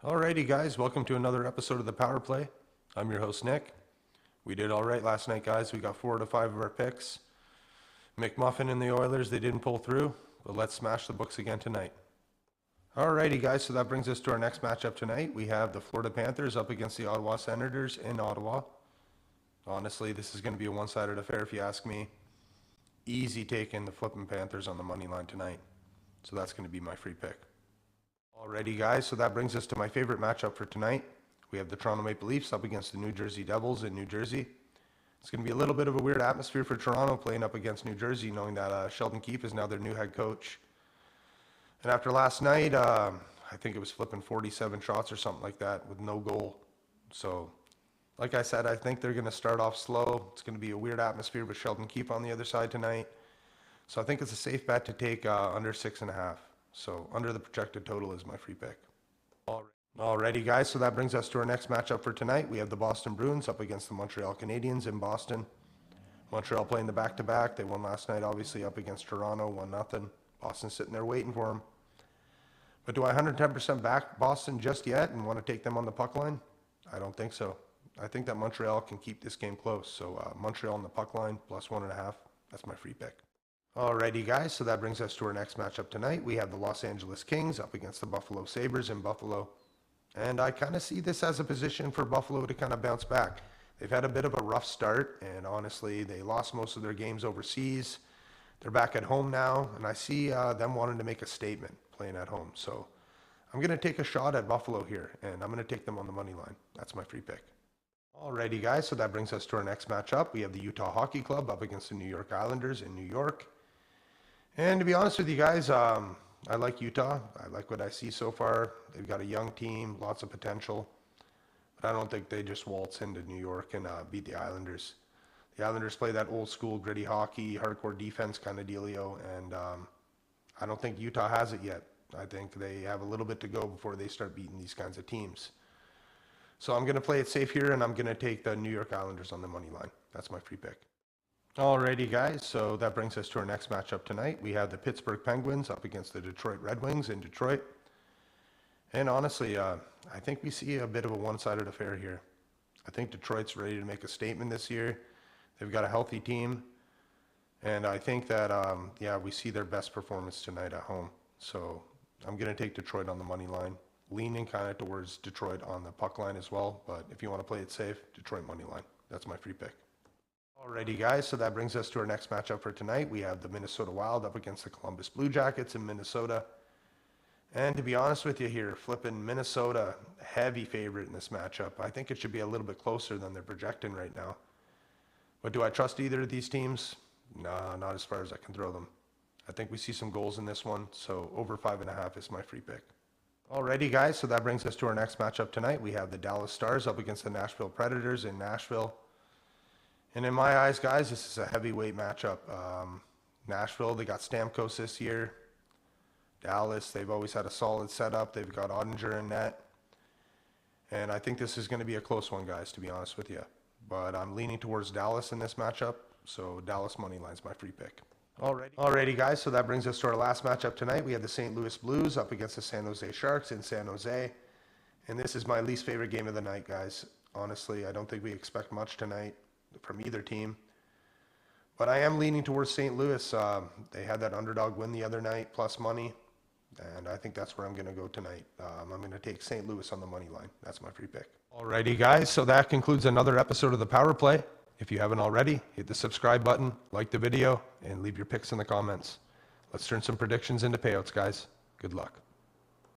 Alrighty guys, welcome to another episode of the Power Play. I'm your host Nick. We did alright last night guys, we got 4 out of 5 of our picks. McMuffin and the Oilers, they didn't pull through, but let's smash the books again tonight. Alrighty guys, so that brings us to our next matchup tonight. We have the Florida Panthers up against the Ottawa Senators in Ottawa. Honestly, this is going to be a one-sided affair if you ask me. Easy taking the flipping Panthers on the money line tonight. So that's going to be my free pick. Alrighty guys, so that brings us to my favorite matchup for tonight. We have the Toronto Maple Leafs up against the New Jersey Devils in New Jersey. It's going to be a little bit of a weird atmosphere for Toronto playing up against New Jersey, knowing that Sheldon Keefe is now their new head coach. And after last night, I think it was flipping 47 shots or something like that with no goal. So, like I said, I think they're going to start off slow. It's going to be a weird atmosphere with Sheldon Keefe on the other side tonight. So I think it's a safe bet to take under 6.5. So under the projected total is my free pick. Alrighty guys, so that brings us to our next matchup for tonight. We have the Boston Bruins up against the Montreal Canadiens in Boston. Montreal playing the back-to-back. They won last night, obviously, up against Toronto, 1-0. Boston's sitting there waiting for them. But do I 110% back Boston just yet and want to take them on the puck line? I don't think so. I think that Montreal can keep this game close. So Montreal on the puck line, plus 1.5. That's my free pick. Alrighty guys, so that brings us to our next matchup tonight. We have the Los Angeles Kings up against the Buffalo Sabres in Buffalo. And I kind of see this as a position for Buffalo to kind of bounce back. They've had a bit of a rough start, and honestly, they lost most of their games overseas. They're back at home now, and I see them wanting to make a statement playing at home. So I'm going to take a shot at Buffalo here, and I'm going to take them on the money line. That's my free pick. Alrighty guys, so that brings us to our next matchup. We have the Utah Hockey Club up against the New York Islanders in New York. And to be honest with you guys, I like Utah. I like what I see so far. They've got a young team, lots of potential. But I don't think they just waltz into New York and beat the Islanders. The Islanders play that old school gritty hockey, hardcore defense kind of dealio. And I don't think Utah has it yet. I think they have a little bit to go before they start beating these kinds of teams. So I'm going to play it safe here, and I'm going to take the New York Islanders on the money line. That's my free pick. Alrighty guys, so that brings us to our next matchup tonight. We have the Pittsburgh Penguins up against the Detroit Red Wings in Detroit. And honestly, I think we see a bit of a one-sided affair here. I think Detroit's ready to make a statement this year. They've got a healthy team. And I think that, we see their best performance tonight at home. So I'm going to take Detroit on the money line. Leaning kind of towards Detroit on the puck line as well. But if you want to play it safe, Detroit money line. That's my free pick. Alrighty guys, so that brings us to our next matchup for tonight. We have the Minnesota Wild up against the Columbus Blue Jackets in Minnesota. And to be honest with you here, flipping Minnesota, heavy favorite in this matchup. I think it should be a little bit closer than they're projecting right now. But do I trust either of these teams? Nah, not as far as I can throw them. I think we see some goals in this one, so over 5.5 is my free pick. Alrighty guys, so that brings us to our next matchup tonight. We have the Dallas Stars up against the Nashville Predators in Nashville. And in my eyes, guys, this is a heavyweight matchup. Nashville, they got Stamkos this year. Dallas, they've always had a solid setup. They've got Ottinger in net. And I think this is going to be a close one, guys, to be honest with you. But I'm leaning towards Dallas in this matchup. So Dallas money line's my free pick. Alrighty, guys, so that brings us to our last matchup tonight. We have the St. Louis Blues up against the San Jose Sharks in San Jose. And this is my least favorite game of the night, guys. Honestly, I don't think we expect much tonight from either team. But I am leaning towards St. Louis. They had that underdog win the other night, plus money. And I think that's where I'm going to go tonight. I'm going to take St. Louis on the money line. That's my free pick. Alrighty, guys. So that concludes another episode of the Power Play. If you haven't already, hit the subscribe button, like the video, and leave your picks in the comments. Let's turn some predictions into payouts, guys. Good luck.